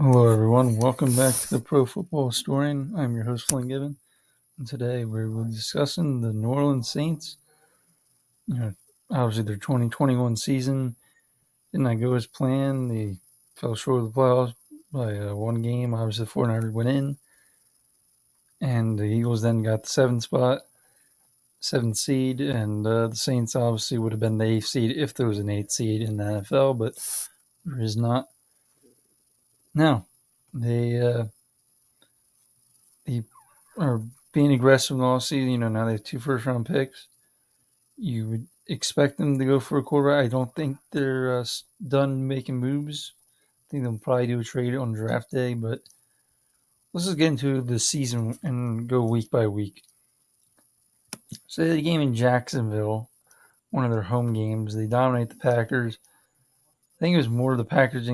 Hello, everyone. Welcome back to the Pro Football Historian. I'm your host, Flynn Gibbon, and today we're discussing the New Orleans Saints. Obviously their 2021 season did not go as planned. They fell short of the playoffs by one game. Obviously, the 49ers went in, and the Eagles then got the seventh seed, and the Saints obviously would have been the eighth seed if there was an eighth seed in the NFL, but there is not. Now, they are being aggressive in all season. Now they have two first round picks. You would expect them to go for a quarterback. I don't think they're done making moves. I think they'll probably do a trade on draft day, but let's just get into the season and go week by week. So the game in Jacksonville, one of their home games, they dominate the Packers. I think it was more the Packers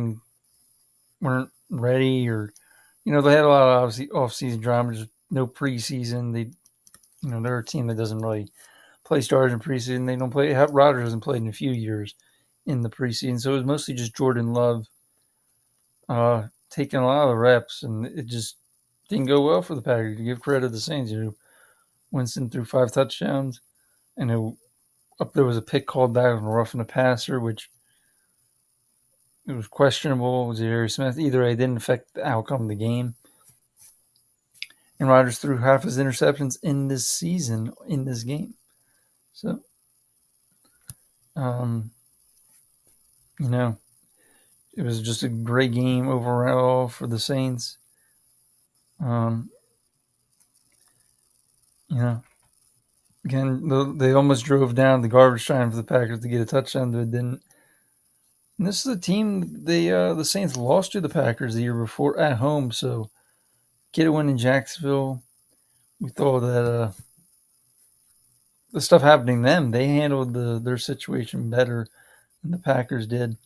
weren't ready, or they had a lot of obviously off-season drama, just no preseason. They're a team that doesn't really play stars in preseason. They don't play. Rodgers hasn't played in a few years in the preseason, so it was mostly just Jordan Love taking a lot of the reps, and it just didn't go well for the Packers. To give credit to the Saints, Winston threw 5 touchdowns, and there was a pick called back on roughing the passer, which it was questionable. It was Harry Smith. Either way, it didn't affect the outcome of the game. And Rodgers threw half his interceptions in this season in this game. So, um, you know, it was just a great game overall for the Saints. Um, you know, again, they almost drove down the garbage time for the Packers to get a touchdown, but didn't. And this is a team the Saints lost to the Packers the year before at home, so get a win in Jacksonville. We thought that the stuff happening to them, they handled their situation better than the Packers did,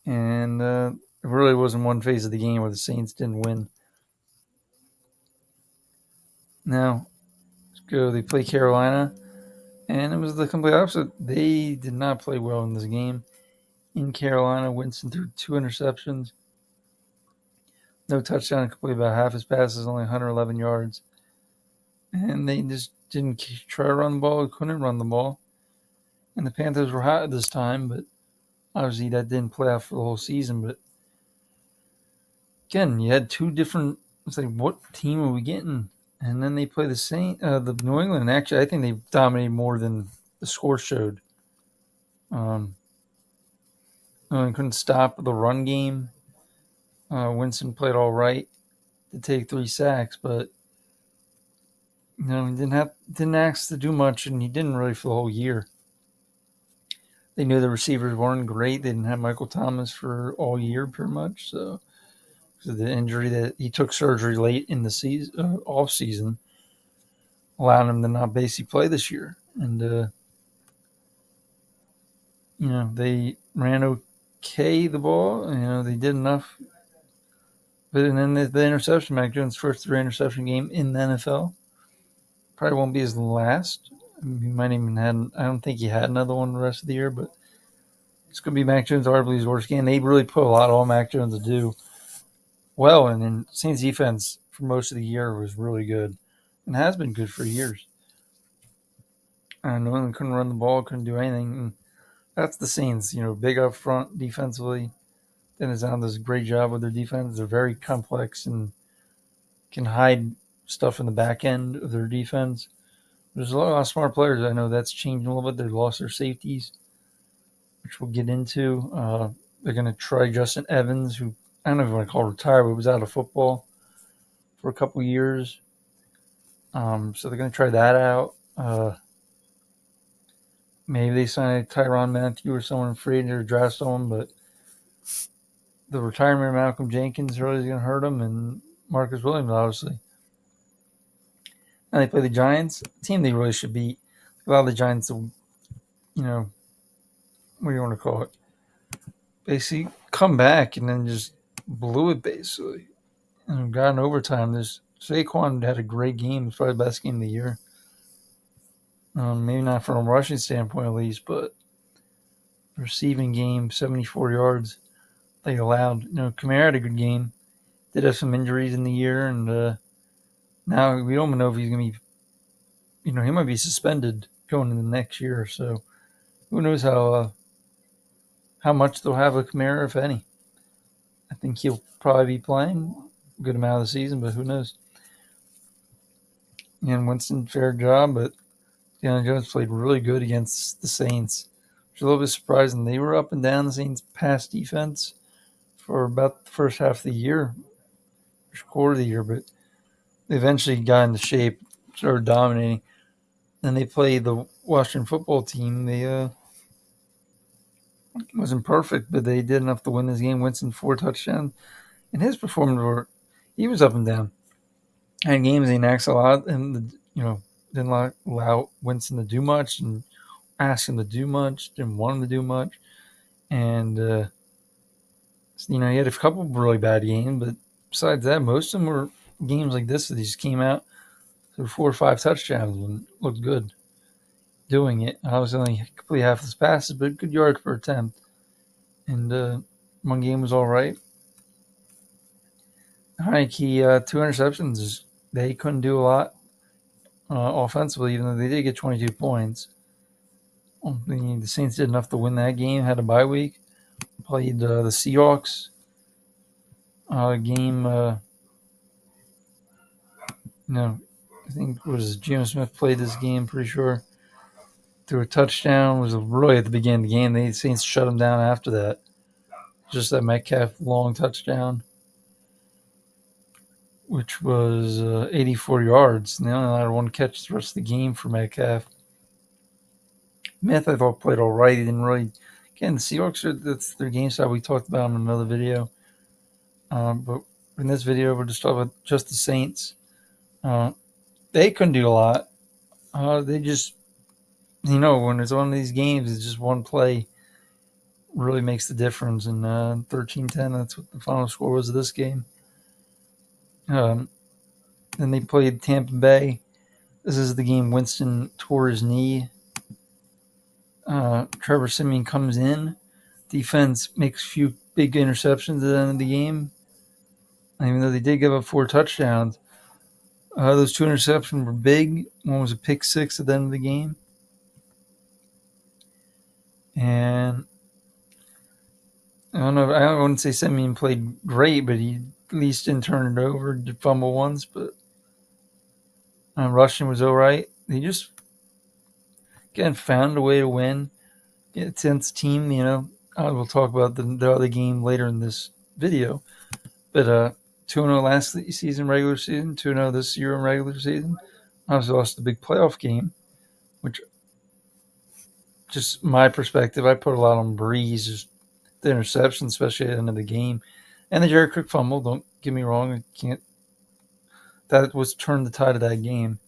and it really wasn't one phase of the game where the Saints didn't win. Now, let's go. They play Carolina, and it was the complete opposite. They did not play well in this game. In Carolina, Winston threw 2 interceptions, no touchdown, completed about half his passes, only 111 yards. And they just didn't try to run the ball, couldn't run the ball. And the Panthers were hot this time, but obviously that didn't play out for the whole season. But again, you had two different. It's like, what team are we getting? And then they play the New England. Actually, I think they dominated more than the score showed. Couldn't stop the run game. Winston played all right to take 3 sacks, but he didn't ask to do much, and he didn't really for the whole year. They knew the receivers weren't great. They didn't have Michael Thomas for all year, pretty much. So the injury that he took surgery late in the season, off season, allowed him to not basically play this year. And they ran okay the ball. They did enough. But and then the interception, Mac Jones' first 3 interception game in the NFL. Probably won't be his last. I mean, he might even had. I don't think he had another one the rest of the year, but it's going to be Mac Jones' arguably his worst game. They really put a lot on Mac Jones to do well, and then Saints defense for most of the year was really good, and has been good for years. New England couldn't run the ball, couldn't do anything. And that's the Saints, big up front defensively. Dennis Allen does a great job with their defense. They're very complex and can hide stuff in the back end of their defense. There's a lot of smart players. I know that's changed a little bit. They lost their safeties, which we'll get into. They're going to try Justin Evans, who I don't know if you want to call retired, but was out of football for a couple years. So they're going to try that out. Maybe they sign a Tyrann Mathieu or someone free to draft someone, but the retirement of Malcolm Jenkins really is going to hurt them, and Marcus Williams, obviously. And they play the Giants, a team they really should beat. A lot of the Giants, what do you want to call it? Basically, come back and then just blew it, basically. And got in overtime. Saquon had a great game. It's probably the best game of the year. Maybe not from a rushing standpoint, at least, but receiving game, 74 yards, they allowed. Kamara had a good game. Did have some injuries in the year, and now we don't know if he's going to be. He might be suspended going into the next year. So who knows how much they'll have of Kamara, if any. I think he'll probably be playing a good amount of the season, but who knows? And Winston, fair job, but Daniel Jones played really good against the Saints, which is a little bit surprising. They were up and down the Saints' pass defense for about the first half of the year, first quarter of the year, but they eventually got into shape, started dominating. Then they played the Washington football team. They wasn't perfect, but they did enough to win this game. Winston 4 touchdowns, and his performance he was up and down. And games he knacks a lot, and didn't allow Winston to do much, and ask him to do much, didn't want him to do much, and he had a couple of really bad games, but besides that, most of them were games like this that he just came out through 4 or 5 touchdowns and looked good doing it. I was only complete half his passes, but good yards per attempt, and one game was all right. Heineke, 2 interceptions. They couldn't do a lot offensively, even though they did get 22 points. The Saints did enough to win that game. Had a bye week. Played the Seahawks game. I think it was Geno Smith played this game. Pretty sure threw a touchdown. It was really at the beginning of the game. The Saints shut him down after that. Just that Metcalf long touchdown, which was 84 yards. And they only allowed 1 catch the rest of the game for Metcalf. Smith, I thought, played all right. He didn't really. Again, the Seahawks, that's their game style. We talked about in another video. But in this video, we're just talking about just the Saints. They couldn't do a lot. They just, when it's one of these games, it's just one play really makes the difference. And 13-10, that's what the final score was of this game. Then they played Tampa Bay. This is the game Winston tore his knee. Trevor Siemian comes in. Defense makes a few big interceptions at the end of the game. Even though they did give up 4 touchdowns, those 2 interceptions were big. One was a pick 6 at the end of the game. And I wouldn't say Siemian played great, but he at least didn't turn it over. Did fumble once, but rushing was all right. They just, again, found a way to win. It's a team, we'll talk about the other game later in this video. But 2-0 last season, regular season, 2-0 this year in regular season. Obviously lost the big playoff game, which, just my perspective, I put a lot on Breeze, just the interception, especially at the end of the game. And the Jared Cook fumble, don't get me wrong, that was turned the tide of that game.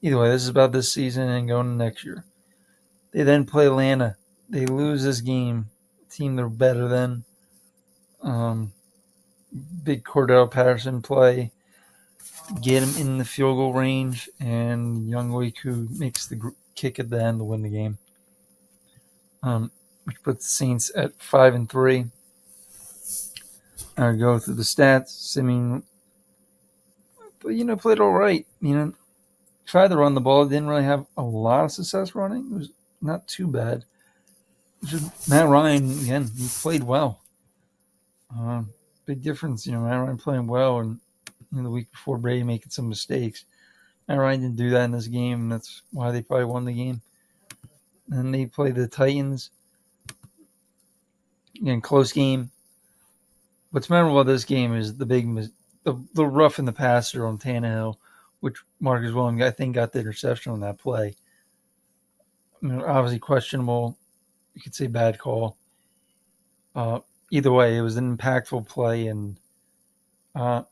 Either way, this is about this season and going to next year. They then play Atlanta. They lose this game. Team they're better than. Big Cordell Patterson play. Get him in the field goal range, and Younghoe makes the kick at the end to win the game. Which puts the Saints at 5-3. I go through the stats. Simeon, played all right. Tried to run the ball. Didn't really have a lot of success running. It was not too bad. Just Matt Ryan, again, he played well. Big difference, Matt Ryan playing well, and the week before Brady making some mistakes. Matt Ryan didn't do that in this game, and that's why they probably won the game. Then they play the Titans. Again, close game. What's memorable about this game is the rough in the passer on Tannehill, which Marcus Williams, I think, got the interception on that play. Obviously questionable. You could say bad call. Either way, it was an impactful play, and I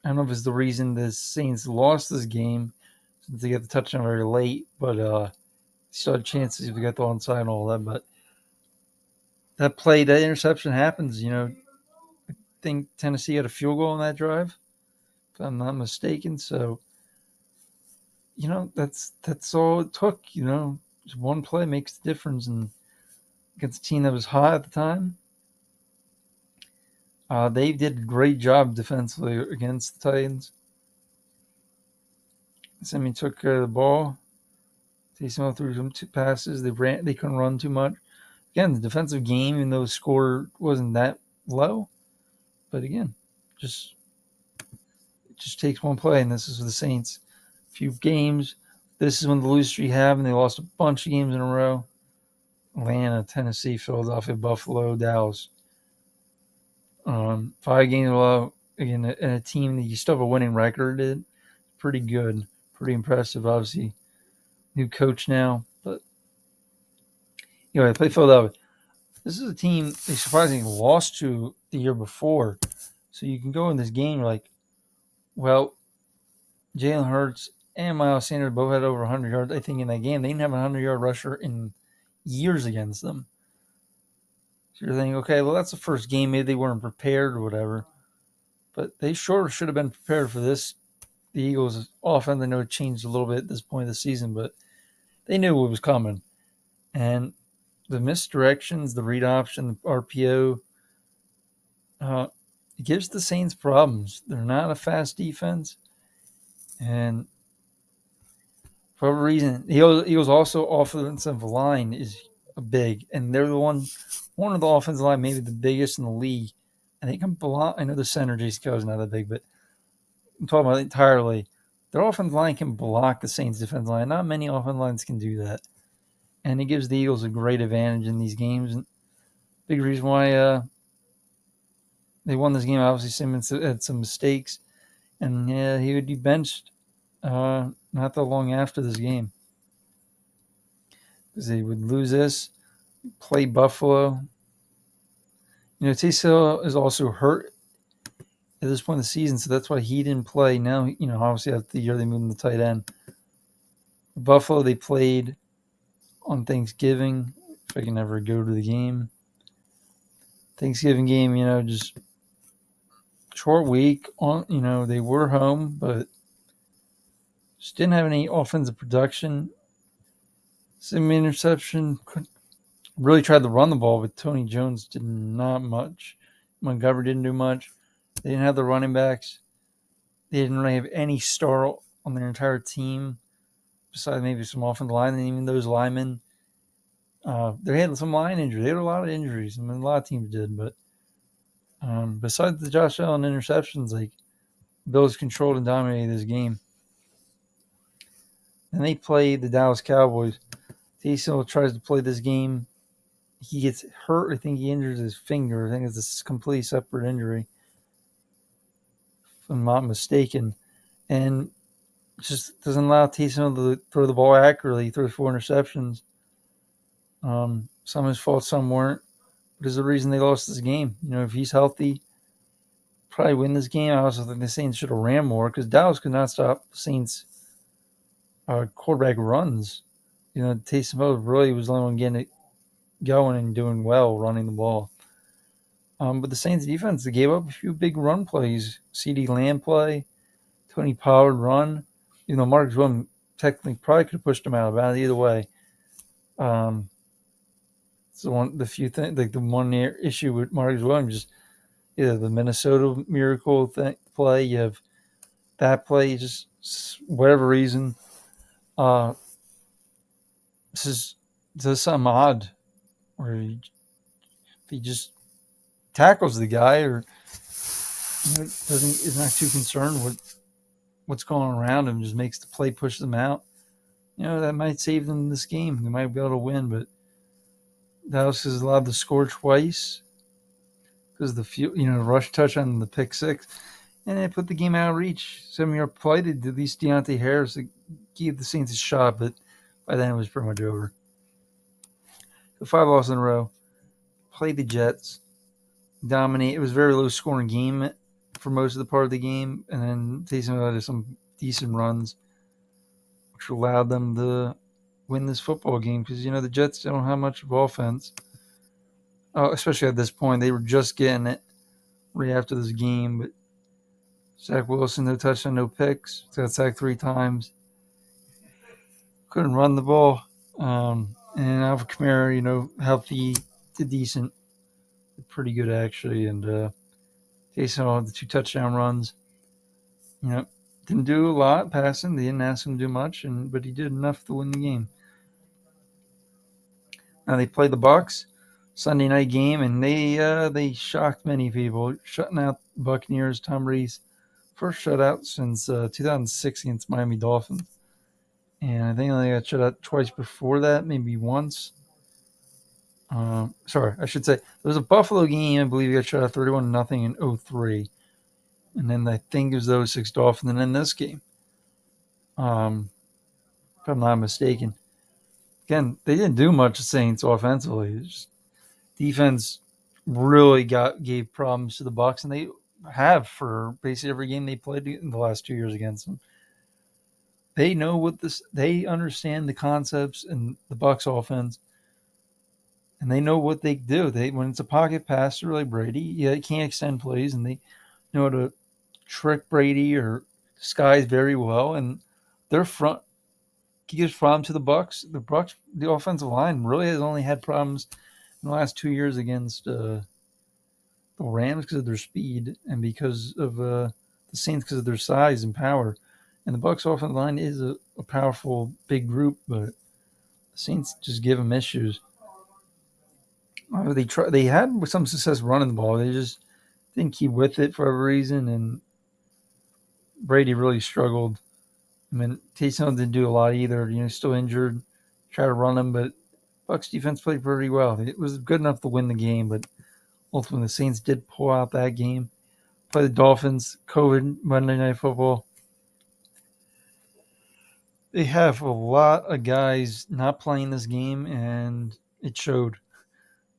don't know if it's the reason the Saints lost this game since they got the touchdown very late, but still had chances if we got the onside and all that. But that interception happens. I think Tennessee had a field goal on that drive, if I'm not mistaken. So, that's all it took. Just one play makes the difference, and against a team that was hot at the time. They did a great job defensively against the Titans. Semi took care of the ball. Taysom threw some two passes. They couldn't run too much. Again, the defensive game, even though the score wasn't that low, but again, just it just takes one play, and this is for the Saints. A few games. This is when the lose streak happened. They lost a bunch of games in a row. Atlanta, Tennessee, Philadelphia, Buffalo, Dallas. 5 games in a row. Again, and a team that you still have a winning record. It pretty good, pretty impressive. Obviously, new coach now, but anyway, they play Philadelphia. This is a team they surprisingly lost to the year before. So you can go in this game like, well, Jalen Hurts and Miles Sanders both had over 100 yards. I think in that game they didn't have a 100-yard rusher in years against them. So you're thinking, okay, well that's the first game. Maybe they weren't prepared or whatever, but they sure should have been prepared for this. The Eagles' offense, I know it changed a little bit at this point of the season, but they knew what was coming. And the misdirections, the read option, the RPO, it gives the Saints problems. They're not a fast defense, and for whatever reason, Eagles also offensive line is big, and they're the one of the offensive line, maybe the biggest in the league, and they can block. I know the center Jason Kelly's not that big, but I'm talking about entirely. Their offensive line can block the Saints' defensive line. Not many offensive lines can do that, and it gives the Eagles a great advantage in these games. And big reason why they won this game. Obviously, Simmons had some mistakes, and he would be benched not that long after this game because they would lose this, play Buffalo. Taysom is also hurt at this point in the season, so that's why he didn't play. Now, obviously after the year they moved him to tight end. Buffalo, they played on Thanksgiving. If I can ever go to the game. Thanksgiving game, just short week. They were home, but just didn't have any offensive production. Some interception. Really tried to run the ball, but Tony Jones did not much. Montgomery didn't do much. They didn't have the running backs. They didn't really have any star on their entire team, besides maybe some offensive line. And even those linemen, they had some line injuries. They had a lot of injuries. I mean, a lot of teams did. But besides the Josh Allen interceptions, like Bills controlled and dominated this game. And they played the Dallas Cowboys. Taysom tries to play this game. He gets hurt. I think he injures his finger. I think it's a completely separate injury, if I'm not mistaken. And just doesn't allow Taysom to throw the ball accurately. He throws 4 interceptions. Some of his fault, some weren't. But there's a reason they lost this game. If he's healthy, probably win this game. I also think the Saints should have ran more because Dallas could not stop the Saints' quarterback runs. Taysom really was the only one getting it going and doing well running the ball. But the Saints defense, they gave up a few big run plays. CeeDee Lamb play, Tony Pollard run. Marcus Williams technically probably could have pushed him out of bounds either way. The few things, like the one issue with Marcus Williams, just either the Minnesota Miracle play, you have that play, just whatever reason. This is something odd where he just tackles the guy or is not too concerned with what's going on around him, just makes the play, push them out. That might save them this game. They might be able to win, but Dallas is allowed to score twice because the rush touch on the pick six, and they put the game out of reach. 7-yard play to at least Deontay Harris to give the Saints a shot, but by then it was pretty much over. So 5 losses in a row. Played the Jets. Dominate. It was a very low scoring game for most of the part of the game, and then Taysom had some decent runs, which allowed them to win this football game because the Jets don't have much of offense, especially at this point. They were just getting it right after this game, but Zach Wilson, no touchdown, no picks. Got sacked 3 times. Couldn't run the ball. And Alvin Kamara, healthy to decent, pretty good actually, and Taysom Hill had the 2 touchdown runs. Didn't do a lot passing. They didn't ask him to do much, but he did enough to win the game. Now they play the Bucs Sunday night game, and they shocked many people, shutting out Buccaneers. Tom Brady's first shutout since 2006 against Miami Dolphins, and I think they got shut out twice before that, maybe once. Sorry, I should say there was a Buffalo game. I believe he got shut out 31-0 in 03, and then I think it was those 06 Dolphins, and then this game. If I'm not mistaken. Again, they didn't do much the Saints offensively. Just defense really gave problems to the Bucs, and they have for basically every game they played in the last 2 years against them. They know what this. They understand the concepts in the Bucs offense, and they know what they do. When it's a pocket passer like Brady, they can't extend plays, and they know how to trick Brady or disguise very well. And their front gives problems to the Bucs. The offensive line really has only had problems in the last 2 years against the Rams because of their speed and because of the Saints because of their size and power. And the Bucs offensive line is a powerful, big group, but the Saints just give them issues. They had some success running the ball. They just didn't keep with it for whatever reason, and Brady really struggled. I mean, Taysom didn't do a lot either. Still injured. Try to run him, but Bucs defense played pretty well. It was good enough to win the game, but ultimately the Saints did pull out that game. Play the Dolphins. COVID Monday Night Football. They have a lot of guys not playing this game, and it showed.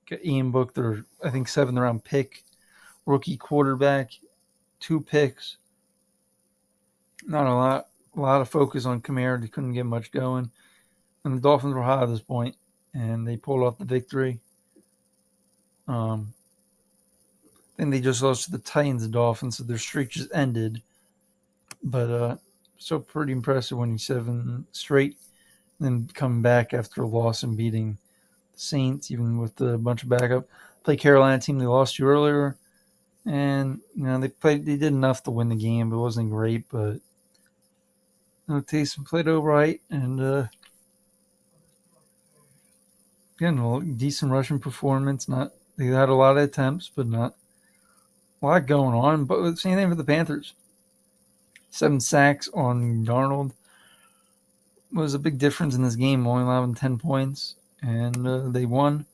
Got Ian Book, their I think 7th round pick, rookie quarterback, 2 picks. Not a lot of focus on Kamara. They couldn't get much going, and the Dolphins were hot at this point, and they pulled off the victory. Then they just lost to the Titans and Dolphins, so their streak just ended. But still pretty impressive winning 7 straight, and then coming back after a loss and beating the Saints, even with a bunch of backup. Play Carolina team they lost to earlier, and they did enough to win the game. It wasn't great, but Taysom played all right, and again, a decent rushing performance. They had a lot of attempts, but not a lot going on. But same thing for the Panthers. 7 sacks on Darnold was a big difference in this game, only allowing 10 points, and they won.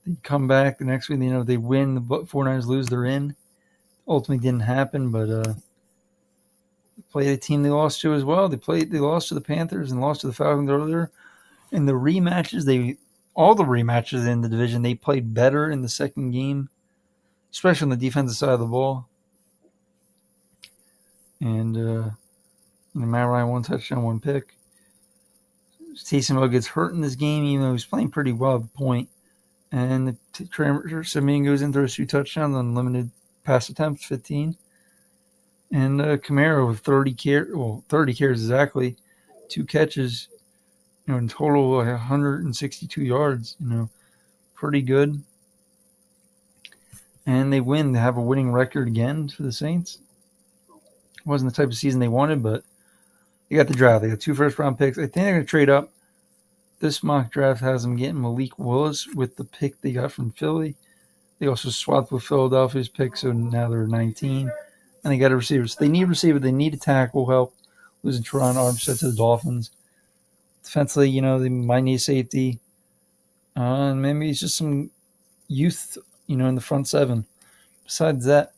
They come back the next week. They win. The 49ers lose. They're in. Ultimately, didn't happen, but play the team they lost to as well. They lost to the Panthers and lost to the Falcons earlier. In the rematches, all the rematches in the division, they played better in the second game, especially on the defensive side of the ball. And Matt Ryan 1 touchdown, 1 pick. Taysom Hill gets hurt in this game, even though he's playing pretty well at the point. And Simeon goes in, throws 2 touchdowns on limited pass attempts, 15. And Kamara with 30 carries exactly, 2 catches, in total 162 yards. Pretty good. And they win. They have a winning record again for the Saints. It wasn't the type of season they wanted, but they got the draft. They got 2 first-round picks. I think they're going to trade up. This mock draft has them getting Malik Willis with the pick they got from Philly. They also swapped with Philadelphia's pick, so now they're 19. And they got a receiver. So they need a receiver. They need a tackle help. Losing Teron Armstead to the Dolphins. Defensively, they might need safety. And maybe it's just some youth, in the front 7. Besides that,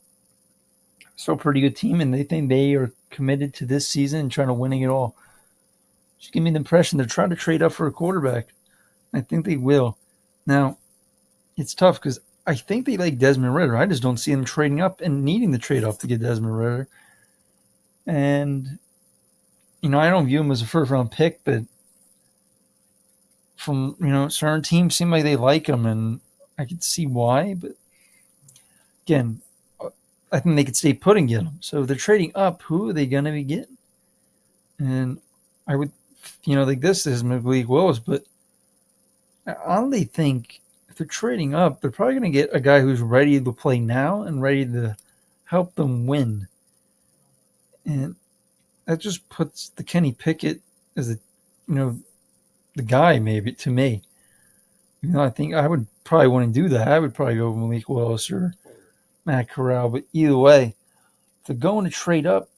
still a pretty good team, and they think they are committed to this season and trying to winning it all. Just give me the impression they're trying to trade up for a quarterback. I think they will. Now, it's tough because I think they like Desmond Ridder. I just don't see them trading up and needing to trade up to get Desmond Ridder. And, I don't view him as a first-round pick, but from, certain teams seem like they like him, and I could see why. But, again, I think they could stay put and get him. So if they're trading up, who are they going to be getting? And I would, like this is Malik Willis, but I honestly think if they're trading up, they're probably going to get a guy who's ready to play now and ready to help them win. And that just puts the Kenny Pickett as the guy, maybe, to me. I think I would probably want to do that. I would probably go Malik Willis or Matt Corral. But either way, if they're going to trade up,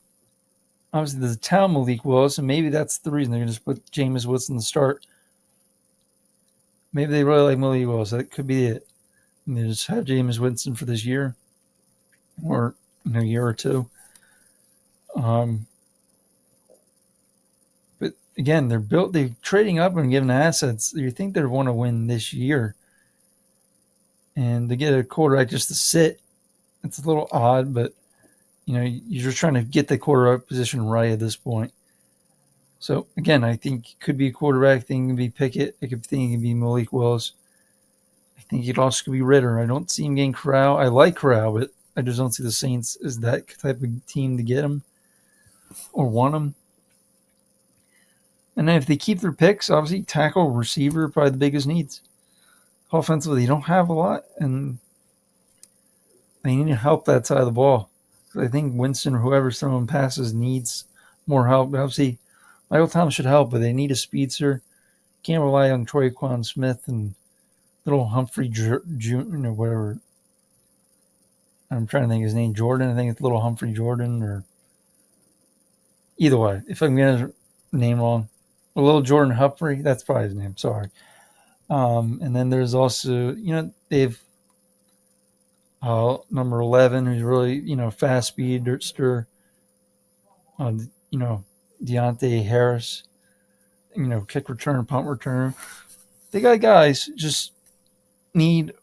obviously there's a town Malik Willis, and maybe that's the reason they're going to put Jameis Winston to start. Maybe they really like Malik Willis. That could be it. And they just have Jameis Winston for this year or a year or two. But again, they're trading up and giving assets. You think they want to win this year. And to get a quarterback just to sit, it's a little odd, but you're just trying to get the quarterback position right at this point. So again, I think it could be a quarterback thing. It could be Pickett. I think it could be Malik Willis. I think it also could be Ritter. I don't see him getting Corral. I like Corral, but I just don't see the Saints as that type of team to get him or want him. And then if they keep their picks, obviously tackle, receiver are probably the biggest needs. Offensively, they don't have a lot, and they need to help that side of the ball. I think Winston or whoever's throwing passes needs more help. Obviously, Michael Thomas should help, but they need a speedster. Can't rely on Troyquan Smith and little Humphrey Jr. Whatever. I'm trying to think his name. Jordan. I think it's little Humphrey Jordan, or either way. If I'm getting his name wrong, a little Jordan Humphrey. That's probably his name. Sorry. And then there's also they've number 11, who's really fast speedster. Deontay Harris. Kick return, punt return. They got guys. Just need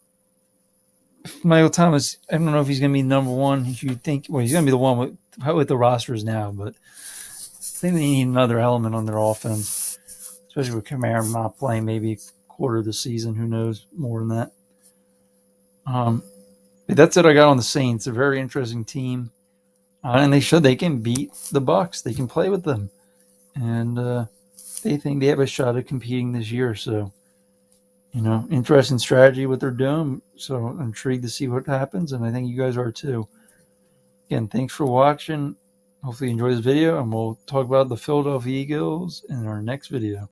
Michael Thomas. I don't know if he's going to be number one. You think? Well, he's going to be the one with the rosters now, but I think they need another element on their offense, especially with Kamara not playing maybe a quarter of the season. Who knows more than that? But that's it I got on the Saints. A very interesting team, and they can beat the Bucs. They can play with them, and they think they have a shot at competing this year. So, interesting strategy what they're doing. So I'm intrigued to see what happens, and I think you guys are too. Again, thanks for watching. Hopefully you enjoy this video, and we'll talk about the Philadelphia Eagles in our next video.